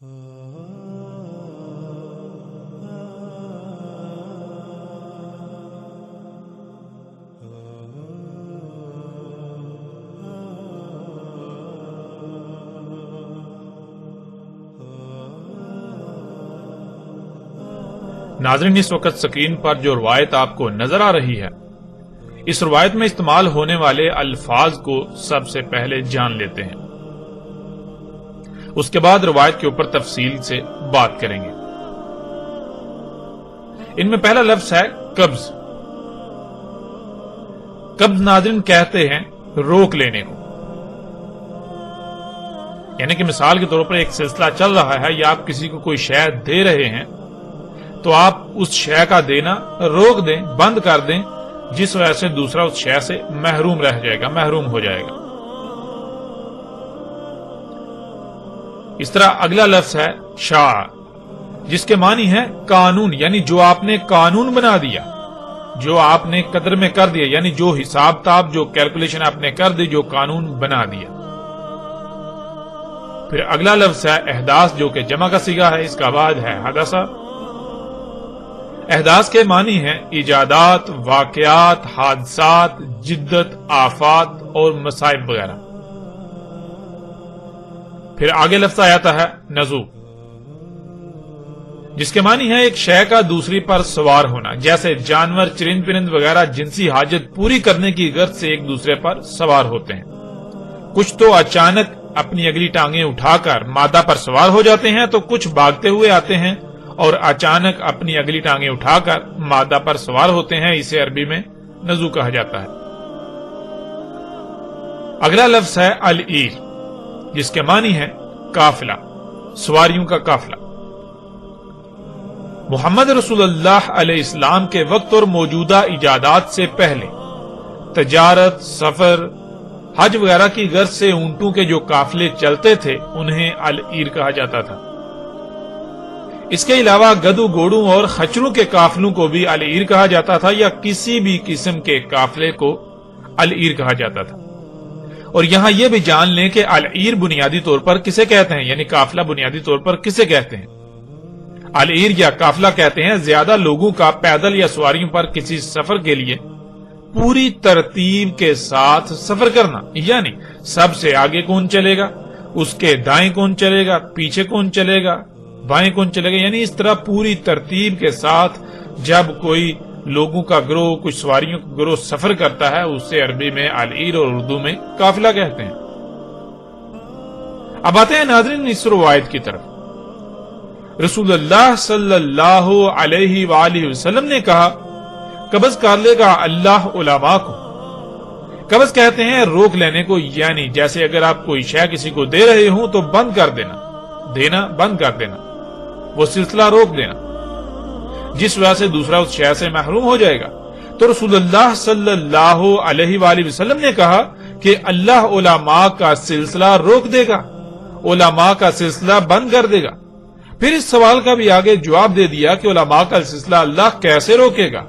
ناظرین، اس وقت سکرین پر جو روایت آپ کو نظر آ رہی ہے، اس روایت میں استعمال ہونے والے الفاظ کو سب سے پہلے جان لیتے ہیں، اس کے بعد روایت کے اوپر تفصیل سے بات کریں گے۔ ان میں پہلا لفظ ہے قبض۔ قبض ناظرین کہتے ہیں روک لینے کو، یعنی کہ مثال کے طور پر ایک سلسلہ چل رہا ہے یا آپ کسی کو کوئی شے دے رہے ہیں تو آپ اس شے کا دینا روک دیں، بند کر دیں، جس وجہ سے دوسرا اس شے سے محروم رہ جائے گا، محروم ہو جائے گا۔ اس طرح اگلا لفظ ہے شاع، جس کے معنی ہے قانون، یعنی جو آپ نے قانون بنا دیا، جو آپ نے قدر میں کر دیا، یعنی جو حساب تاب، جو کیلکولیشن آپ نے کر دی، جو قانون بنا دیا۔ پھر اگلا لفظ ہے احداث، جو کہ جمع کا صیغہ ہے، اس کا بعد ہے حدثہ۔ احداث کے معنی ہیں ایجادات، واقعات، حادثات، جدت، آفات اور مصائب وغیرہ۔ پھر آگے لفظ آتا ہے نزوع، جس کے معنی ہے ایک شے کا دوسری پر سوار ہونا، جیسے جانور، چرند پرند وغیرہ جنسی حاجت پوری کرنے کی غرض سے ایک دوسرے پر سوار ہوتے ہیں۔ کچھ تو اچانک اپنی اگلی ٹانگیں اٹھا کر مادہ پر سوار ہو جاتے ہیں، تو کچھ بھاگتے ہوئے آتے ہیں اور اچانک اپنی اگلی ٹانگیں اٹھا کر مادہ پر سوار ہوتے ہیں، اسے عربی میں نزوع کہا جاتا ہے۔ اگلا لفظ ہے العیر، جس کے معنی ہے قافلہ، سواریوں کا قافلہ۔ محمد رسول اللہ علیہ السلام کے وقت اور موجودہ ایجادات سے پہلے تجارت، سفر، حج وغیرہ کی غرض سے اونٹوں کے جو قافلے چلتے تھے انہیں العیر کہا جاتا تھا۔ اس کے علاوہ گدو، گھوڑوں اور خچروں کے قافلوں کو بھی العیر کہا جاتا تھا، یا کسی بھی قسم کے قافلے کو العیر کہا جاتا تھا۔ اور یہاں یہ بھی جان لیں کہ العیر بنیادی طور پر کسے کہتے ہیں، یعنی قافلہ بنیادی طور پر کسے کہتے ہیں؟ العیر یا قافلہ کہتے ہیں زیادہ لوگوں کا پیدل یا سواریوں پر کسی سفر کے لیے پوری ترتیب کے ساتھ سفر کرنا، یعنی سب سے آگے کون چلے گا، اس کے دائیں کون چلے گا، پیچھے کون چلے گا، بائیں کون چلے گا، یعنی اس طرح پوری ترتیب کے ساتھ جب کوئی لوگوں کا گروہ، کچھ سواریوں کا گروہ سفر کرتا ہے، اسے عربی میں العیر اور اردو میں قافلہ کہتے ہیں۔ اب آتے ہیں ناظرین اس روایت کی طرف۔ رسول اللہ صلی اللہ علیہ وآلہ وسلم نے کہا قبض کر لے گا اللہ علماء کو۔ قبض کہتے ہیں روک لینے کو، یعنی جیسے اگر آپ کوئی شے کسی کو دے رہے ہوں تو بند کر دینا، دینا بند کر دینا، وہ سلسلہ روک دینا، جس وجہ سے دوسرا اس شے سے محروم ہو جائے گا۔ تو رسول اللہ صلی اللہ علیہ وآلہ وسلم نے کہا کہ اللہ علماء کا سلسلہ روک دے گا، علماء کا سلسلہ بند کر دے گا۔ پھر اس سوال کا بھی آگے جواب دے دیا کہ علماء کا سلسلہ اللہ کیسے روکے گا۔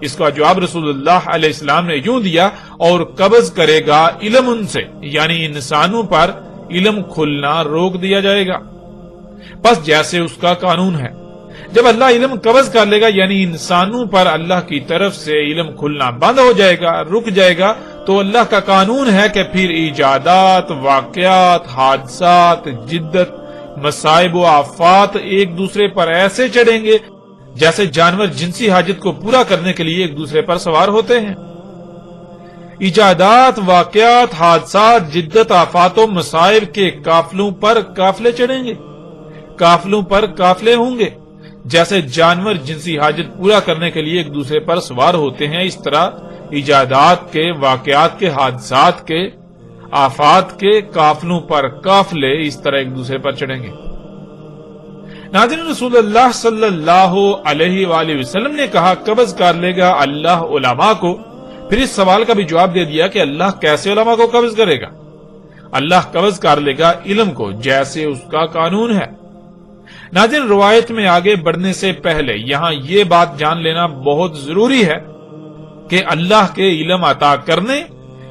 اس کا جواب رسول اللہ علیہ السلام نے یوں دیا، اور قبض کرے گا علم ان سے، یعنی انسانوں پر علم کھلنا روک دیا جائے گا، بس جیسے اس کا قانون ہے۔ جب اللہ علم قبض کر لے گا، یعنی انسانوں پر اللہ کی طرف سے علم کھلنا بند ہو جائے گا، رک جائے گا، تو اللہ کا قانون ہے کہ پھر ایجادات، واقعات، حادثات، جدت، مصائب و آفات ایک دوسرے پر ایسے چڑھیں گے جیسے جانور جنسی حاجت کو پورا کرنے کے لیے ایک دوسرے پر سوار ہوتے ہیں۔ ایجادات، واقعات، حادثات، جدت، آفات و مصائب کے قافلوں پر قافلے چڑھیں گے، قافلوں پر قافلے ہوں گے، جیسے جانور جنسی حاجت پورا کرنے کے لیے ایک دوسرے پر سوار ہوتے ہیں، اس طرح ایجادات کے، واقعات کے، حادثات کے، آفات کے قافلوں پر قافلے اس طرح ایک دوسرے پر چڑھیں گے۔ ناظرین، رسول اللہ صلی اللہ علیہ وآلہ وسلم نے کہا قبض کر لے گا اللہ علماء کو۔ پھر اس سوال کا بھی جواب دے دیا کہ اللہ کیسے علماء کو قبض کرے گا؟ اللہ قبض کر لے گا علم کو، جیسے اس کا قانون ہے۔ ناظرین، روایت میں آگے بڑھنے سے پہلے یہاں یہ بات جان لینا بہت ضروری ہے کہ اللہ کے علم عطا کرنے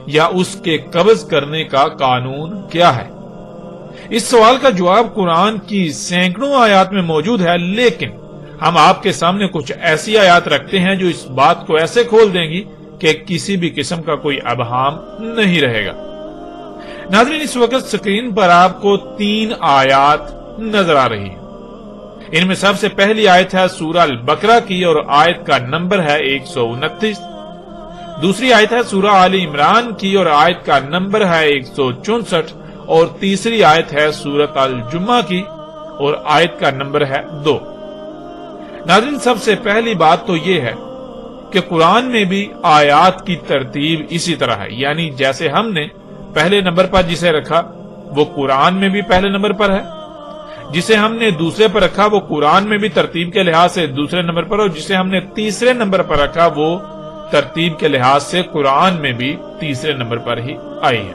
یا اس کے قبض کرنے کا قانون کیا ہے۔ اس سوال کا جواب قرآن کی سینکڑوں آیات میں موجود ہے، لیکن ہم آپ کے سامنے کچھ ایسی آیات رکھتے ہیں جو اس بات کو ایسے کھول دیں گی کہ کسی بھی قسم کا کوئی ابہام نہیں رہے گا۔ ناظرین، اس وقت سکرین پر آپ کو 3 آیات نظر آ رہی ہیں۔ ان میں سب سے پہلی آیت ہے سورہ البقرہ کی اور آیت کا نمبر ہے 129۔ دوسری آیت ہے سورہ آل عمران کی اور آیت کا نمبر ہے 164، اور تیسری آیت ہے سورۃ الجمعہ کی اور آیت کا نمبر ہے 2۔ ناظرین، سب سے پہلی بات تو یہ ہے کہ قرآن میں بھی آیات کی ترتیب اسی طرح ہے، یعنی جیسے ہم نے پہلے نمبر پر جسے رکھا وہ قرآن میں بھی پہلے نمبر پر ہے، جسے ہم نے دوسرے پر رکھا وہ قرآن میں بھی ترتیب کے لحاظ سے دوسرے نمبر پر، اور جسے ہم نے تیسرے نمبر پر رکھا وہ ترتیب کے لحاظ سے قرآن میں بھی تیسرے نمبر پر ہی آئی ہے۔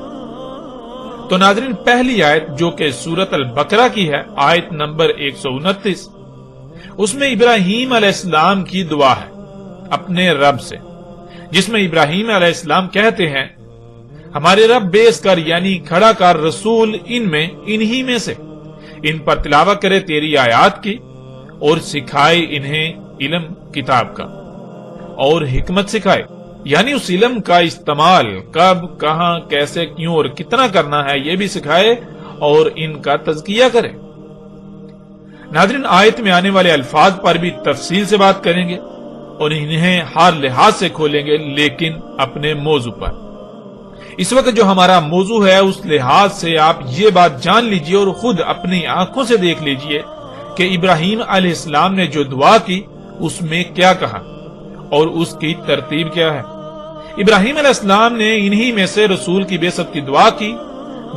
تو ناظرین، پہلی آیت جو کہ سورۃ البقرہ کی ہے، آیت نمبر 129، اس میں ابراہیم علیہ السلام کی دعا ہے اپنے رب سے، جس میں ابراہیم علیہ السلام کہتے ہیں ہمارے رب بیس کر یعنی کھڑا کر رسول انہی میں سے، ان پر تلاوت کرے تیری آیات کی اور سکھائے انہیں علم کتاب کا اور حکمت سکھائے، یعنی اس علم کا استعمال کب، کہاں، کیسے، کیوں اور کتنا کرنا ہے یہ بھی سکھائے اور ان کا تزکیہ کرے۔ ناظرین، آیت میں آنے والے الفاظ پر بھی تفصیل سے بات کریں گے اور انہیں ہر لحاظ سے کھولیں گے، لیکن اپنے موضوع پر۔ اس وقت جو ہمارا موضوع ہے اس لحاظ سے آپ یہ بات جان لیجئے اور خود اپنی آنکھوں سے دیکھ لیجئے کہ ابراہیم علیہ السلام نے جو دعا کی اس میں کیا کہا اور اس کی ترتیب کیا ہے۔ ابراہیم علیہ السلام نے انہی میں سے رسول کی بعثت کی دعا کی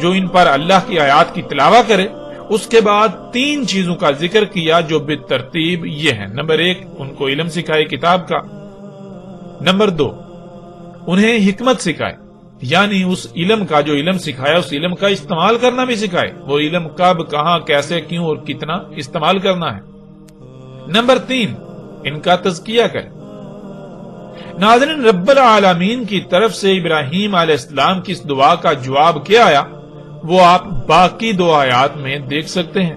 جو ان پر اللہ کی آیات کی تلاوت کرے۔ اس کے بعد 3 چیزوں کا ذکر کیا جو بالترتیب یہ ہیں۔ نمبر 1، ان کو علم سکھائے کتاب کا۔ نمبر 2، انہیں حکمت سکھائے، یعنی اس علم کا جو علم سکھایا اس علم کا استعمال کرنا بھی سکھائے، وہ علم کب، کہاں، کیسے، کیوں اور کتنا استعمال کرنا ہے۔ نمبر 3، ان کا تزکیہ کرے۔ ناظرین، رب العالمین کی طرف سے ابراہیم علیہ السلام کی اس دعا کا جواب کیا آیا وہ آپ باقی 2 آیات میں دیکھ سکتے ہیں،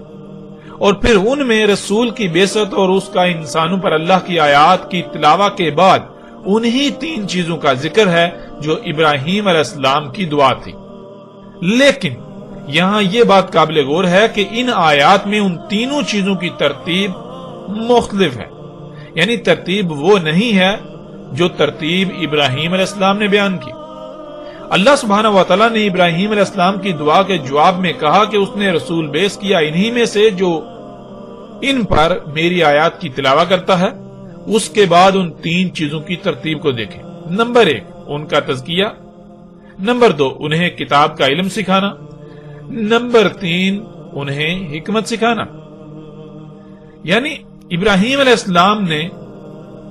اور پھر ان میں رسول کی بعثت اور اس کا انسانوں پر اللہ کی آیات کی تلاوت کے بعد انہی 3 چیزوں کا ذکر ہے جو ابراہیم علیہ السلام کی دعا تھی۔ لیکن یہاں یہ بات قابل غور ہے کہ ان آیات میں ان تینوں چیزوں کی ترتیب مختلف ہے، یعنی ترتیب وہ نہیں ہے جو ترتیب ابراہیم علیہ السلام نے بیان کی۔ اللہ سبحانہ وتعالی نے ابراہیم علیہ السلام کی دعا کے جواب میں کہا کہ اس نے رسول بیس کیا انہی میں سے جو ان پر میری آیات کی تلاوت کرتا ہے۔ اس کے بعد ان 3 چیزوں کی ترتیب کو دیکھیں۔ نمبر 1، ان کا تزکیہ۔ نمبر 2، انہیں کتاب کا علم سکھانا۔ نمبر 3، انہیں حکمت سکھانا۔ یعنی ابراہیم علیہ السلام نے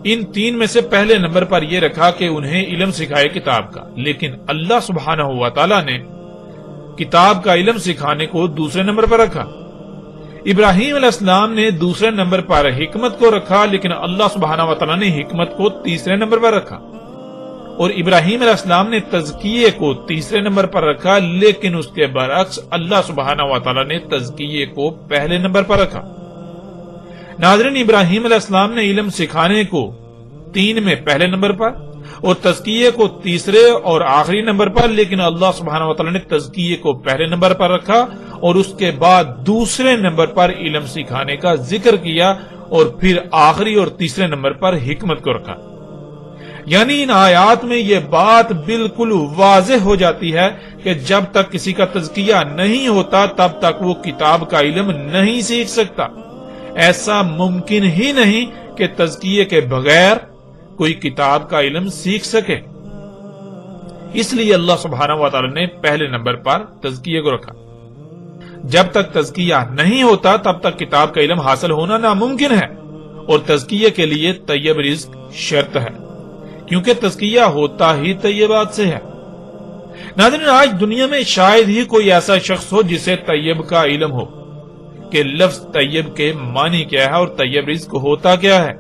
ان 3 میں سے پہلے نمبر پر یہ رکھا کہ انہیں علم سکھائے کتاب کا، لیکن اللہ سبحانہ و تعالی نے کتاب کا علم سکھانے کو دوسرے نمبر پر رکھا۔ ابراہیم علیہ السلام نے دوسرے نمبر پر حکمت کو رکھا، لیکن اللہ سبحانہ و تعالی نے حکمت کو تیسرے نمبر پر رکھا، اور ابراہیم علیہ السلام نے تزکیے کو تیسرے نمبر پر رکھا، لیکن اس کے برعکس اللہ سبحانہ و تعالی نے تزکیے کو پہلے نمبر پر رکھا۔ ناظرین، ابراہیم علیہ السلام نے علم سکھانے کو 3 میں پہلے نمبر پر اور تزکیے کو تیسرے اور آخری نمبر پر، لیکن اللہ سبحانہ و تعالی نے تزکیے کو پہلے نمبر پر رکھا اور اس کے بعد دوسرے نمبر پر علم سکھانے کا ذکر کیا اور پھر آخری اور تیسرے نمبر پر حکمت کو رکھا۔ یعنی ان آیات میں یہ بات بالکل واضح ہو جاتی ہے کہ جب تک کسی کا تزکیہ نہیں ہوتا تب تک وہ کتاب کا علم نہیں سیکھ سکتا۔ ایسا ممکن ہی نہیں کہ تزکیے کے بغیر کوئی کتاب کا علم سیکھ سکے۔ اس لیے اللہ سبحانہ و تعالی نے پہلے نمبر پر تزکیے کو رکھا۔ جب تک تزکیہ نہیں ہوتا تب تک کتاب کا علم حاصل ہونا ناممکن ہے، اور تزکیے کے لیے طیب رزق شرط ہے، کیونکہ تزکیہ ہوتا ہی طیبات سے ہے۔ ناظرین، آج دنیا میں شاید ہی کوئی ایسا شخص ہو جسے طیب کا علم ہو کہ لفظ طیب کے معنی کیا ہے اور طیب رزق ہوتا کیا ہے۔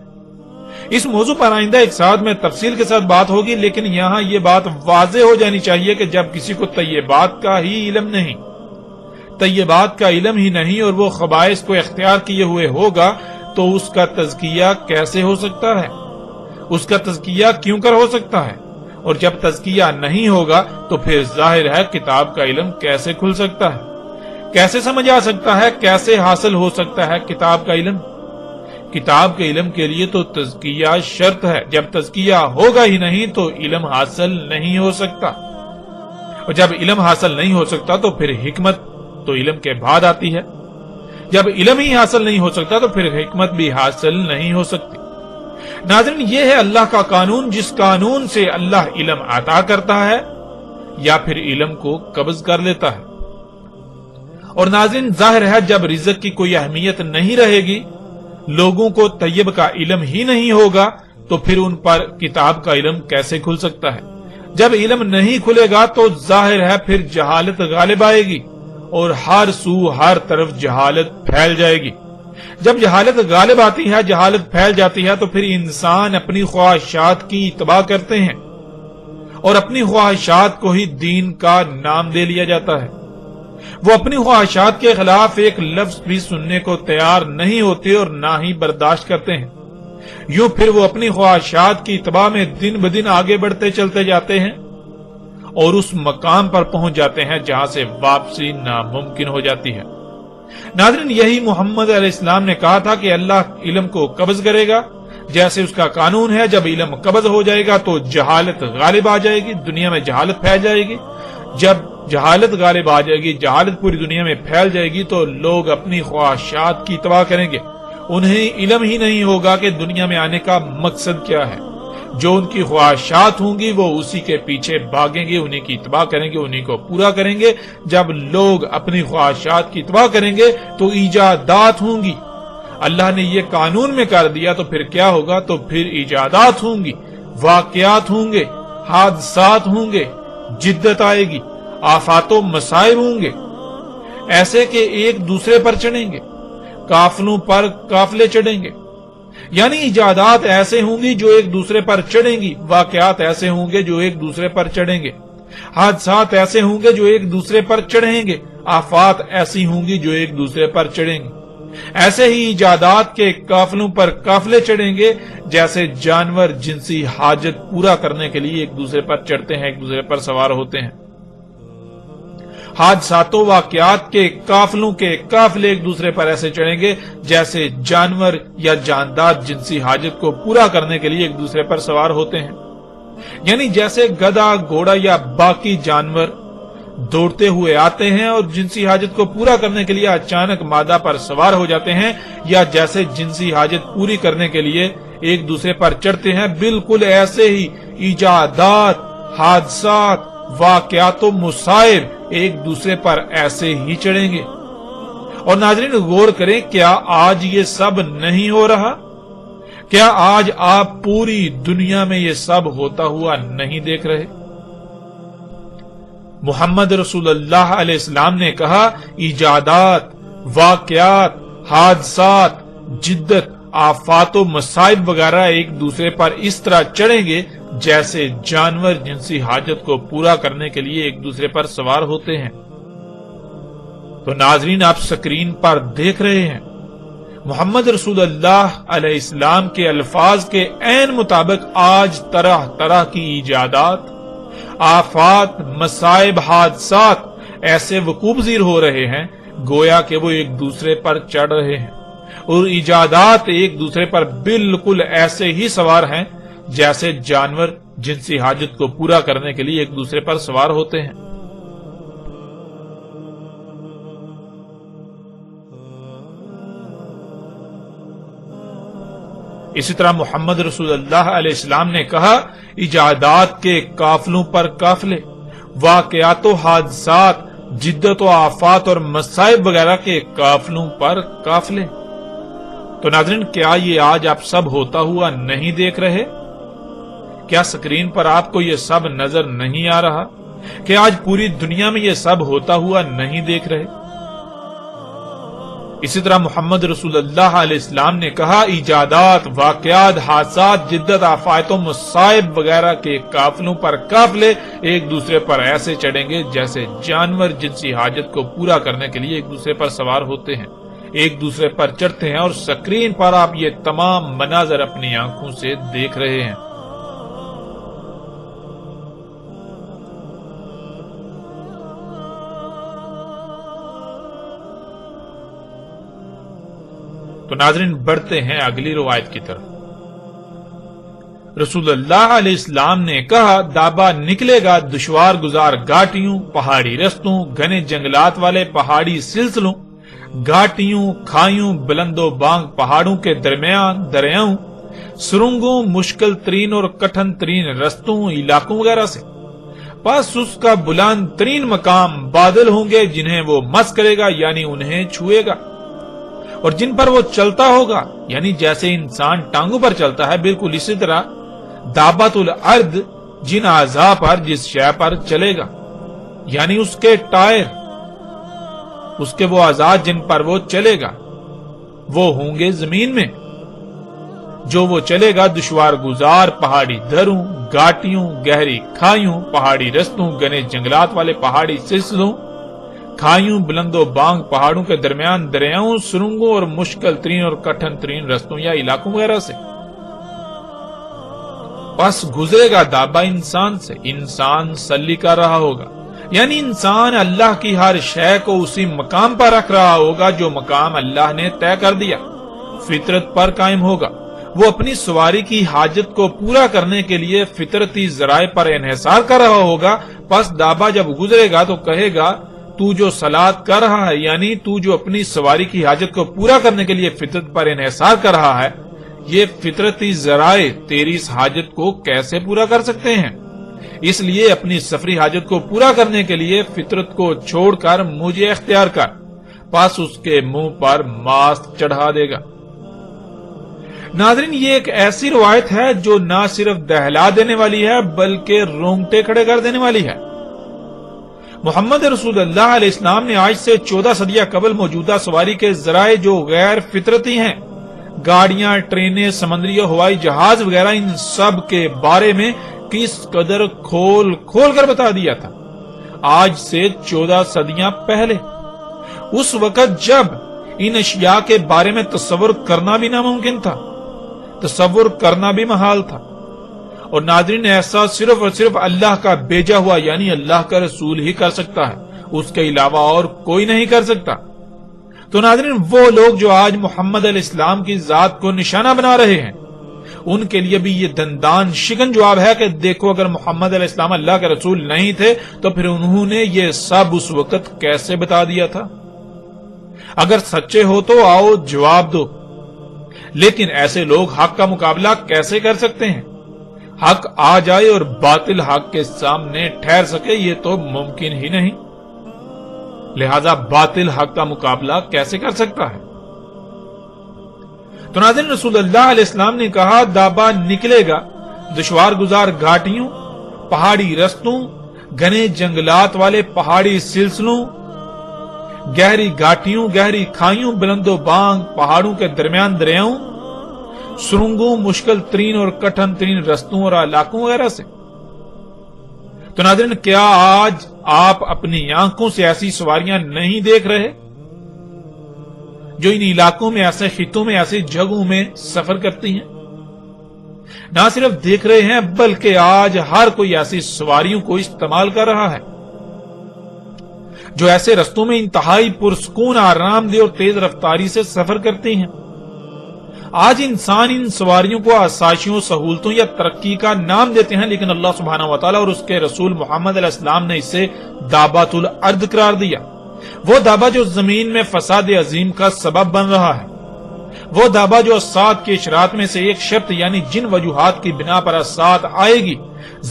اس موضوع پر آئندہ ایک ساتھ میں تفصیل کے ساتھ بات ہوگی، لیکن یہاں یہ بات واضح ہو جانی چاہیے کہ جب کسی کو طیبات کا ہی علم نہیں، طیبات کا علم ہی نہیں اور وہ خبائث کو اختیار کیے ہوئے ہوگا تو اس کا تزکیہ کیسے ہو سکتا ہے؟ اس کا تزکیہ کیوں کر ہو سکتا ہے؟ اور جب تزکیہ نہیں ہوگا تو پھر ظاہر ہے کتاب کا علم کیسے کھل سکتا ہے؟ کیسے سمجھ آ سکتا ہے؟ کیسے حاصل ہو سکتا ہے کتاب کا علم؟ کتاب کے علم کے لیے تو تزکیہ شرط ہے، جب تزکیہ ہوگا ہی نہیں تو علم حاصل نہیں ہو سکتا، اور جب علم حاصل نہیں ہو سکتا تو پھر حکمت تو علم کے بعد آتی ہے، جب علم ہی حاصل نہیں ہو سکتا تو پھر حکمت بھی حاصل نہیں ہو سکتی۔ ناظرین، یہ ہے اللہ کا قانون، جس قانون سے اللہ علم عطا کرتا ہے یا پھر علم کو قبض کر لیتا ہے۔ اور ناظرین، ظاہر ہے جب رزق کی کوئی اہمیت نہیں رہے گی، لوگوں کو طیب کا علم ہی نہیں ہوگا تو پھر ان پر کتاب کا علم کیسے کھل سکتا ہے؟ جب علم نہیں کھلے گا تو ظاہر ہے پھر جہالت غالب آئے گی اور ہر سو ہر طرف جہالت پھیل جائے گی۔ جب جہالت غالب آتی ہے، جہالت پھیل جاتی ہے تو پھر انسان اپنی خواہشات کی اتباع کرتے ہیں اور اپنی خواہشات کو ہی دین کا نام دے لیا جاتا ہے۔ وہ اپنی خواہشات کے خلاف ایک لفظ بھی سننے کو تیار نہیں ہوتے اور نہ ہی برداشت کرتے ہیں۔ یوں پھر وہ اپنی خواہشات کی اتباع میں دن بدن آگے بڑھتے چلتے جاتے ہیں اور اس مقام پر پہنچ جاتے ہیں جہاں سے واپسی ناممکن ہو جاتی ہے۔ ناظرین، یہی محمد علیہ السلام نے کہا تھا کہ اللہ علم کو قبض کرے گا، جیسے اس کا قانون ہے جب علم قبض ہو جائے گا تو جہالت غالب آ جائے گی، دنیا میں جہالت پھیل جائے گی۔ جب جہالت غالب آ جائے گی، جہالت پوری دنیا میں پھیل جائے گی تو لوگ اپنی خواہشات کی اتباع کریں گے۔ انہیں علم ہی نہیں ہوگا کہ دنیا میں آنے کا مقصد کیا ہے۔ جو ان کی خواہشات ہوں گی وہ اسی کے پیچھے بھاگیں گے، انہیں کی اتباع کریں گے، انہیں کو پورا کریں گے۔ جب لوگ اپنی خواہشات کی اتباع کریں گے تو ایجادات ہوں گی۔ اللہ نے یہ قانون میں کر دیا تو پھر کیا ہوگا؟ تو پھر ایجادات ہوں گی، واقعات ہوں گے، حادثات ہوں گے، جدت آئے گی، آفات و مصائب ہوں گے، ایسے کہ ایک دوسرے پر چڑھیں گے، قافلوں پر قافلے چڑھیں گے۔ یعنی ایجادات ایسے ہوں گی جو ایک دوسرے پر چڑھیں گی، واقعات ایسے ہوں گے جو ایک دوسرے پر چڑھیں گے، حادثات ایسے ہوں گے جو ایک دوسرے پر چڑھیں گے، آفات ایسی ہوں گی جو ایک دوسرے پر چڑھیں گی۔ ایسے ہی ایجادات کے قافلوں پر قافلے چڑھیں گے، جیسے جانور جنسی حاجت پورا کرنے کے لیے ایک دوسرے پر چڑھتے ہیں، ایک دوسرے پر سوار ہوتے ہیں۔ حادثات و واقعات کے قافلوں کے قافلے ایک دوسرے پر ایسے چڑھیں گے جیسے جانور یا جاندار جنسی حاجت کو پورا کرنے کے لیے ایک دوسرے پر سوار ہوتے ہیں۔ یعنی جیسے گدھا، گھوڑا یا باقی جانور دوڑتے ہوئے آتے ہیں اور جنسی حاجت کو پورا کرنے کے لیے اچانک مادہ پر سوار ہو جاتے ہیں، یا جیسے جنسی حاجت پوری کرنے کے لیے ایک دوسرے پر چڑھتے ہیں، بالکل ایسے ہی ایجادات، حادثات، واقعات و مصائب ایک دوسرے پر ایسے ہی چڑھیں گے۔ اور ناظرین غور کریں، کیا آج یہ سب نہیں ہو رہا؟ کیا آج آپ پوری دنیا میں یہ سب ہوتا ہوا نہیں دیکھ رہے؟ محمد رسول اللہ علیہ السلام نے کہا، ایجادات، واقعات، حادثات، جدت، آفات و مصائب وغیرہ ایک دوسرے پر اس طرح چڑھیں گے جیسے جانور جنسی حاجت کو پورا کرنے کے لیے ایک دوسرے پر سوار ہوتے ہیں۔ تو ناظرین، آپ سکرین پر دیکھ رہے ہیں محمد رسول اللہ علیہ السلام کے الفاظ کے عین مطابق آج طرح طرح کی ایجادات، آفات، مصائب، حادثات ایسے وقوع پذیر ہو رہے ہیں گویا کہ وہ ایک دوسرے پر چڑھ رہے ہیں، اور ایجادات ایک دوسرے پر بالکل ایسے ہی سوار ہیں جیسے جانور جنسی حاجت کو پورا کرنے کے لیے ایک دوسرے پر سوار ہوتے ہیں۔ اسی طرح محمد رسول اللہ علیہ السلام نے کہا، ایجادات کے قافلوں پر قافلے، واقعات و حادثات، جدت و آفات اور مصائب وغیرہ کے قافلوں پر قافلے۔ تو ناظرین، کیا یہ آج آپ سب ہوتا ہوا نہیں دیکھ رہے؟ کیا سکرین پر آپ کو یہ سب نظر نہیں آ رہا کہ آج پوری دنیا میں یہ سب ہوتا ہوا نہیں دیکھ رہے؟ اسی طرح محمد رسول اللہ علیہ السلام نے کہا ایجادات، واقعات، حادثات، جدت، آفات و مصائب وغیرہ کے قافلوں پر قافلے ایک دوسرے پر ایسے چڑھیں گے جیسے جانور جنسی حاجت کو پورا کرنے کے لیے ایک دوسرے پر سوار ہوتے ہیں، ایک دوسرے پر چڑھتے ہیں، اور سکرین پر آپ یہ تمام مناظر اپنی آنکھوں سے دیکھ رہے ہیں۔ تو ناظرین بڑھتے ہیں اگلی روایت کی طرف۔ رسول اللہ علیہ السلام نے کہا دابا نکلے گا دشوار گزار گھاٹیوں، پہاڑی رستوں، گھنے جنگلات والے پہاڑی سلسلوں، گھاٹیوں، کھائیوں، بلند و بانگ پہاڑوں کے درمیان دریاؤں، سرنگوں، مشکل ترین اور کٹھن ترین رستوں، علاقوں وغیرہ سے۔ پس اس کا بلند ترین مقام بادل ہوں گے جنہیں وہ مس کرے گا یعنی انہیں چھوئے گا، اور جن پر وہ چلتا ہوگا یعنی جیسے انسان ٹانگوں پر چلتا ہے بالکل اسی طرح دابت الارض جن اعضاء پر جس شے پر چلے گا یعنی اس کے ٹائر، اس کے وہ اعضاء جن پر وہ چلے گا وہ ہوں گے زمین میں، جو وہ چلے گا دشوار گزار پہاڑی دروں، گھاٹیوں، گہری کھائیوں، پہاڑی رستوں، گھنے جنگلات والے پہاڑی سلسلوں، کھائیوں، بلند و بانگ پہاڑوں کے درمیان دریاؤں، سرنگوں اور مشکل ترین اور کٹھن ترین رستوں یا علاقوں وغیرہ سے۔ پس گزرے گا دابا انسان سے، انسان سلی کر رہا ہوگا یعنی انسان اللہ کی ہر شے کو اسی مقام پر رکھ رہا ہوگا جو مقام اللہ نے طے کر دیا، فطرت پر قائم ہوگا۔ وہ اپنی سواری کی حاجت کو پورا کرنے کے لیے فطرتی ذرائع پر انحصار کر رہا ہوگا۔ پس دابا جب گزرے گا تو کہے گا تو جو صلات کر رہا ہے یعنی تو جو اپنی سواری کی حاجت کو پورا کرنے کے لیے فطرت پر انحصار کر رہا ہے، یہ فطرتی ذرائع تیری اس حاجت کو کیسے پورا کر سکتے ہیں؟ اس لیے اپنی سفری حاجت کو پورا کرنے کے لیے فطرت کو چھوڑ کر مجھے اختیار کر، پس اس کے منہ پر ماسک چڑھا دے گا۔ ناظرین یہ ایک ایسی روایت ہے جو نہ صرف دہلا دینے والی ہے بلکہ رونگٹے کھڑے کر دینے والی ہے۔ محمد رسول اللہ علیہ السلام نے آج سے 14 صدیاں قبل موجودہ سواری کے ذرائع جو غیر فطرتی ہیں، گاڑیاں، ٹرینیں، سمندری اور ہوائی جہاز وغیرہ، ان سب کے بارے میں کس قدر کھول کھول کر بتا دیا تھا آج سے 14 صدیاں پہلے، اس وقت جب ان اشیاء کے بارے میں تصور کرنا بھی ناممکن تھا، تصور کرنا بھی محال تھا۔ اور ناظرین ایسا صرف اور صرف اللہ کا بھیجا ہوا یعنی اللہ کا رسول ہی کر سکتا ہے، اس کے علاوہ اور کوئی نہیں کر سکتا۔ تو ناظرین وہ لوگ جو آج محمد علیہ السلام کی ذات کو نشانہ بنا رہے ہیں ان کے لیے بھی یہ دندان شکن جواب ہے کہ دیکھو اگر محمد علیہ السلام اللہ کے رسول نہیں تھے تو پھر انہوں نے یہ سب اس وقت کیسے بتا دیا تھا؟ اگر سچے ہو تو آؤ جواب دو۔ لیکن ایسے لوگ حق کا مقابلہ کیسے کر سکتے ہیں؟ حق آ جائے اور باطل حق کے سامنے ٹھہر سکے یہ تو ممکن ہی نہیں، لہذا باطل حق کا مقابلہ کیسے کر سکتا ہے؟ تو ناظرین رسول اللہ علیہ السلام نے کہا دابا نکلے گا دشوار گزار گھاٹیوں، پہاڑی رستوں، گھنے جنگلات والے پہاڑی سلسلوں، گہری گھاٹیوں، گہری کھائیوں، بلند و بانگ پہاڑوں کے درمیان دریاؤں، سرنگوں، مشکل ترین اور کٹھن ترین رستوں اور علاقوں وغیرہ سے۔ تو ناظرین کیا آج آپ اپنی آنکھوں سے ایسی سواریاں نہیں دیکھ رہے جو ان علاقوں میں، ایسے خطوں میں، ایسی جگہوں میں سفر کرتی ہیں؟ نہ صرف دیکھ رہے ہیں بلکہ آج ہر کوئی ایسی سواریوں کو استعمال کر رہا ہے جو ایسے رستوں میں انتہائی پرسکون، آرام دہ اور تیز رفتاری سے سفر کرتی ہیں۔ آج انسان ان سواریوں کو آسائشوں، سہولتوں یا ترقی کا نام دیتے ہیں، لیکن اللہ سبحانہ وتعالی اور اس کے رسول محمد علیہ السلام نے اسے دابۃ الارض قرار دیا۔ وہ دابا جو زمین میں فساد عظیم کا سبب بن رہا ہے، وہ دابا جو اسات کے اشارات میں سے ایک شرط یعنی جن وجوہات کی بنا پر اسات آئے گی،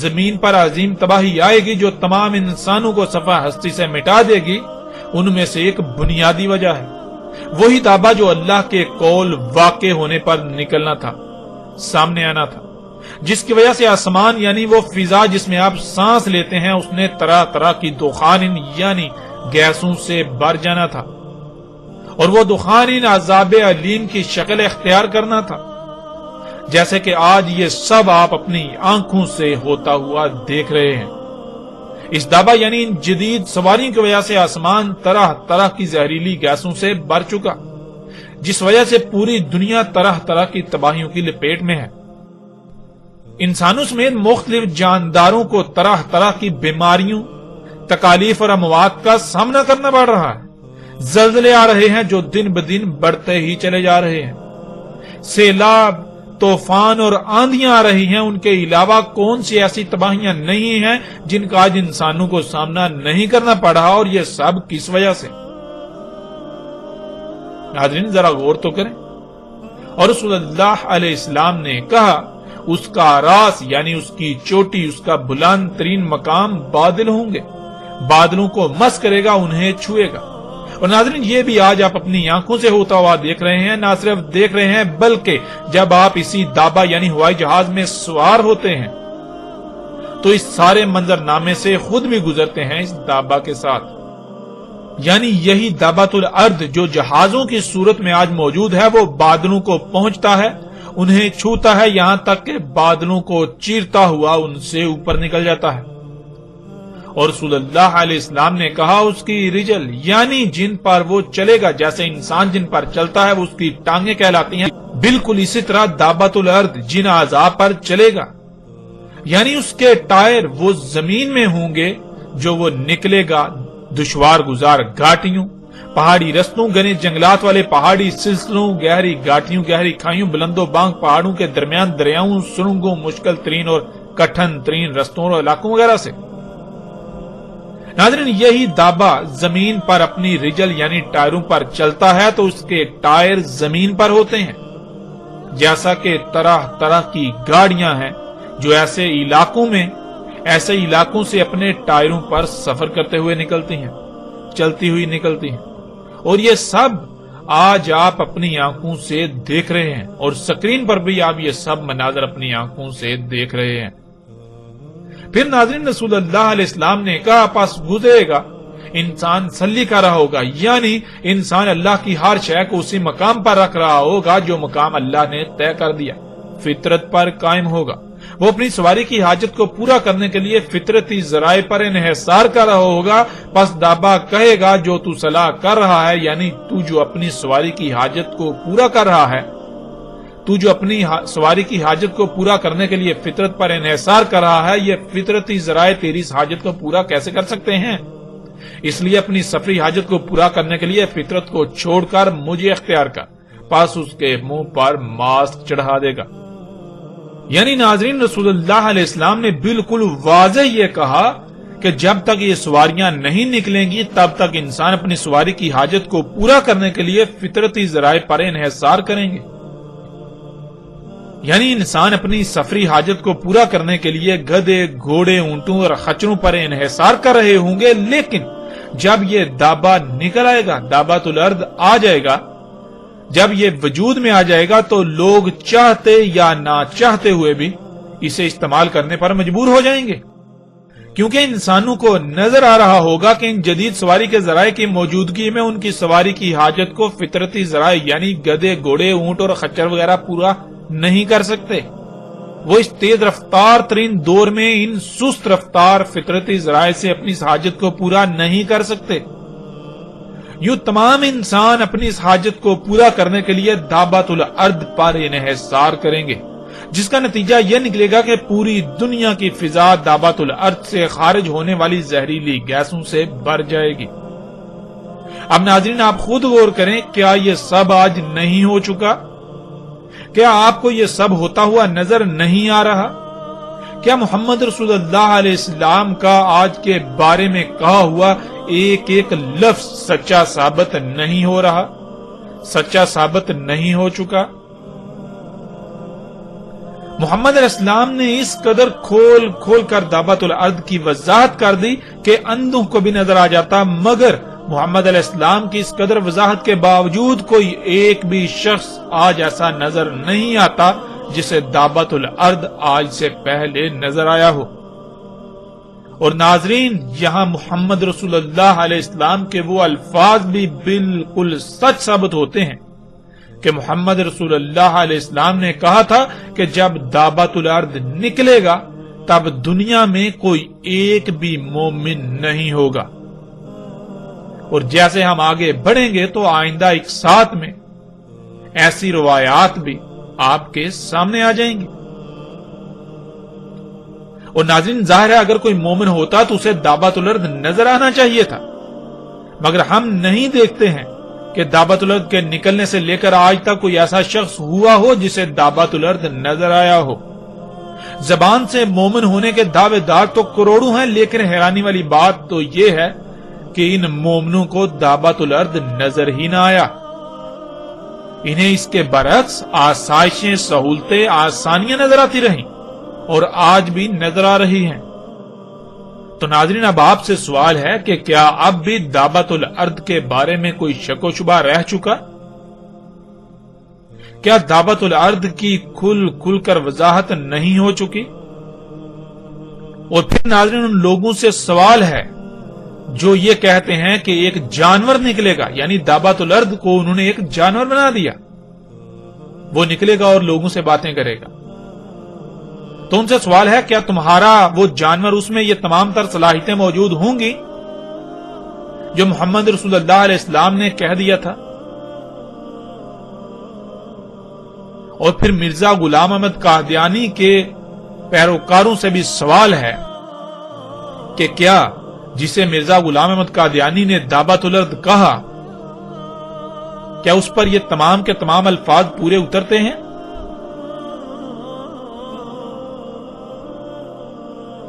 زمین پر عظیم تباہی آئے گی جو تمام انسانوں کو صفحہ ہستی سے مٹا دے گی، ان میں سے ایک بنیادی وجہ ہے وہی دابا جو اللہ کے قول واقع ہونے پر نکلنا تھا، سامنے آنا تھا، جس کی وجہ سے آسمان یعنی وہ فضا جس میں آپ سانس لیتے ہیں اس نے طرح طرح کی دخان یعنی گیسوں سے بھر جانا تھا، اور وہ دخان ان عذاب علیم کی شکل اختیار کرنا تھا، جیسے کہ آج یہ سب آپ اپنی آنکھوں سے ہوتا ہوا دیکھ رہے ہیں۔ اس دابا یعنی ان جدید سواریوں کی وجہ سے آسمان طرح طرح کی زہریلی گیسوں سے بھر چکا، جس وجہ سے پوری دنیا طرح طرح کی تباہیوں کی لپیٹ میں ہے۔ انسانوں سمیت مختلف جانداروں کو طرح طرح کی بیماریوں، تکالیف اور اموات کا سامنا کرنا پڑ رہا ہے۔ زلزلے آ رہے ہیں جو دن بدن بڑھتے ہی چلے جا رہے ہیں۔ سیلاب، طوفان اور آندیاں آ رہی ہیں۔ ان کے علاوہ کون سی ایسی تباہیاں نہیں ہیں جن کا آج انسانوں کو سامنا نہیں کرنا پڑا، اور یہ سب کس وجہ سے؟ ناظرین ذرا غور تو کریں۔ اور رسول اللہ علیہ السلام نے کہا اس کا راس یعنی اس کی چوٹی، اس کا بلند ترین مقام بادل ہوں گے، بادلوں کو مس کرے گا، انہیں چھوئے گا۔ اور ناظرین یہ بھی آج آپ اپنی آنکھوں سے ہوتا ہوا دیکھ رہے ہیں، نہ صرف دیکھ رہے ہیں بلکہ جب آپ اسی دابا یعنی ہوائی جہاز میں سوار ہوتے ہیں تو اس سارے منظرنامے سے خود بھی گزرتے ہیں اس دابا کے ساتھ۔ یعنی یہی دابۃ الارض جو جہازوں کی صورت میں آج موجود ہے، وہ بادلوں کو پہنچتا ہے، انہیں چھوتا ہے، یہاں تک کہ بادلوں کو چیرتا ہوا ان سے اوپر نکل جاتا ہے۔ اور رسول اللہ علیہ السلام نے کہا اس کی رجل یعنی جن پر وہ چلے گا، جیسے انسان جن پر چلتا ہے وہ اس کی ٹانگیں کہلاتی ہیں، بالکل اسی طرح دابۃ الارض جن اعضاء پر چلے گا یعنی اس کے ٹائر وہ زمین میں ہوں گے جو وہ نکلے گا دشوار گزار گھاٹیوں، پہاڑی رستوں، گھنے جنگلات والے پہاڑی سلسلوں، گہری گھاٹیوں، گہری کھائیوں، بلند و بانگ پہاڑوں کے درمیان دریاؤں، سرنگوں، مشکل ترین اور کٹھن ترین رستوں اور علاقوں وغیرہ سے۔ ناظرین یہی دابا زمین پر اپنی رجل یعنی ٹائروں پر چلتا ہے تو اس کے ٹائر زمین پر ہوتے ہیں، جیسا کہ طرح طرح کی گاڑیاں ہیں جو ایسے علاقوں سے اپنے ٹائروں پر سفر کرتے ہوئے نکلتی ہیں، چلتی ہوئی نکلتی ہیں۔ اور یہ سب آج آپ اپنی آنکھوں سے دیکھ رہے ہیں، اور سکرین پر بھی آپ یہ سب مناظر اپنی آنکھوں سے دیکھ رہے ہیں۔ پھر ناظرین رسول اللہ علیہ السلام نے کہا پس گزرے گا انسان سلی کر رہا ہوگا، یعنی انسان اللہ کی ہر شے کو اسی مقام پر رکھ رہا ہوگا جو مقام اللہ نے طے کر دیا، فطرت پر قائم ہوگا۔ وہ اپنی سواری کی حاجت کو پورا کرنے کے لیے فطرتی ذرائع پر انحصار کر رہا ہوگا، پس دابا کہے گا جو تو صلاح کر رہا ہے، یعنی تو جو اپنی سواری کی حاجت کو پورا کر رہا ہے، تو جو اپنی سواری کی حاجت کو پورا کرنے کے لیے فطرت پر انحصار کر رہا ہے، یہ فطرتی ذرائع تیری اس حاجت کو پورا کیسے کر سکتے ہیں؟ اس لیے اپنی سفری حاجت کو پورا کرنے کے لیے فطرت کو چھوڑ کر مجھے اختیار کر، پس اس کے منہ پر ماسک چڑھا دے گا۔ یعنی ناظرین رسول اللہ علیہ السلام نے بالکل واضح یہ کہا کہ جب تک یہ سواریاں نہیں نکلیں گی تب تک انسان اپنی سواری کی حاجت کو پورا کرنے کے لیے فطرتی ذرائع پر انحصار کریں گے۔ یعنی انسان اپنی سفری حاجت کو پورا کرنے کے لیے گدھے، گھوڑے، اونٹوں اور خچروں پر انحصار کر رہے ہوں گے، لیکن جب یہ دابا نکل آئے گا، دابۃ الارض آ جائے گا، جب یہ وجود میں آ جائے گا تو لوگ چاہتے یا نہ چاہتے ہوئے بھی اسے استعمال کرنے پر مجبور ہو جائیں گے، کیونکہ انسانوں کو نظر آ رہا ہوگا کہ ان جدید سواری کے ذرائع کی موجودگی میں ان کی سواری کی حاجت کو فطرتی ذرائع یعنی گدھے، گھوڑے، اونٹ اور خچر وغیرہ پورا نہیں کر سکتے۔ وہ اس تیز رفتار ترین دور میں ان سست رفتار فطرتی ذرائع سے اپنی اس حاجت کو پورا نہیں کر سکتے۔ یوں تمام انسان اپنی اس حاجت کو پورا کرنے کے لیے دابۃ الارض پر انحصار کریں گے، جس کا نتیجہ یہ نکلے گا کہ پوری دنیا کی فضا دابۃ الارض سے خارج ہونے والی زہریلی گیسوں سے بھر جائے گی۔ اب ناظرین آپ خود غور کریں، کیا یہ سب آج نہیں ہو چکا؟ کیا آپ کو یہ سب ہوتا ہوا نظر نہیں آ رہا؟ کیا محمد رسول اللہ علیہ السلام کا آج کے بارے میں کہا ہوا ایک ایک لفظ سچا ثابت نہیں ہو رہا، سچا ثابت نہیں ہو چکا؟ محمد علیہ السلام نے اس قدر کھول کھول کر دابۃ الارض کی وضاحت کر دی کہ اندھوں کو بھی نظر آ جاتا، مگر محمد علیہ السلام کی اس قدر وضاحت کے باوجود کوئی ایک بھی شخص آج ایسا نظر نہیں آتا جسے دابۃ الارض آج سے پہلے نظر آیا ہو۔ اور ناظرین، یہاں محمد رسول اللہ علیہ السلام کے وہ الفاظ بھی بالکل سچ ثابت ہوتے ہیں کہ محمد رسول اللہ علیہ السلام نے کہا تھا کہ جب دابت الارض نکلے گا تب دنیا میں کوئی ایک بھی مومن نہیں ہوگا۔ اور جیسے ہم آگے بڑھیں گے تو آئندہ ایک ساتھ میں ایسی روایات بھی آپ کے سامنے آ جائیں گی۔ اور ناظرین، ظاہر ہے اگر کوئی مومن ہوتا تو اسے دابت الارض نظر آنا چاہیے تھا، مگر ہم نہیں دیکھتے ہیں کہ دابت الارض کے نکلنے سے لے کر آج تک کوئی ایسا شخص ہوا ہو جسے دابت الارض نظر آیا ہو۔ زبان سے مومن ہونے کے دعوے دار تو کروڑوں ہیں، لیکن حیرانی والی بات تو یہ ہے کہ ان مومنوں کو دابت الارض نظر ہی نہ آیا۔ انہیں اس کے برعکس آسائشیں، سہولتیں، آسانیاں نظر آتی رہیں اور آج بھی نظر آ رہی ہیں۔ تو ناظرین، اب آپ سے سوال ہے کہ کیا اب بھی دابت الارض کے بارے میں کوئی شک و شبہ رہ چکا؟ کیا دابت الارض کی کھل کر وضاحت نہیں ہو چکی؟ اور پھر ناظرین، ان لوگوں سے سوال ہے جو یہ کہتے ہیں کہ ایک جانور نکلے گا، یعنی دابت الارض کو انہوں نے ایک جانور بنا دیا، وہ نکلے گا اور لوگوں سے باتیں کرے گا۔ تو ان سے سوال ہے، کیا تمہارا وہ جانور، اس میں یہ تمام تر صلاحیتیں موجود ہوں گی جو محمد رسول اللہ علیہ السلام نے کہہ دیا تھا؟ اور پھر مرزا غلام احمد قادیانی کے پیروکاروں سے بھی سوال ہے کہ کیا جسے مرزا غلام احمد قادیانی نے دابت الارض کہا، کیا اس پر یہ تمام کے تمام الفاظ پورے اترتے ہیں؟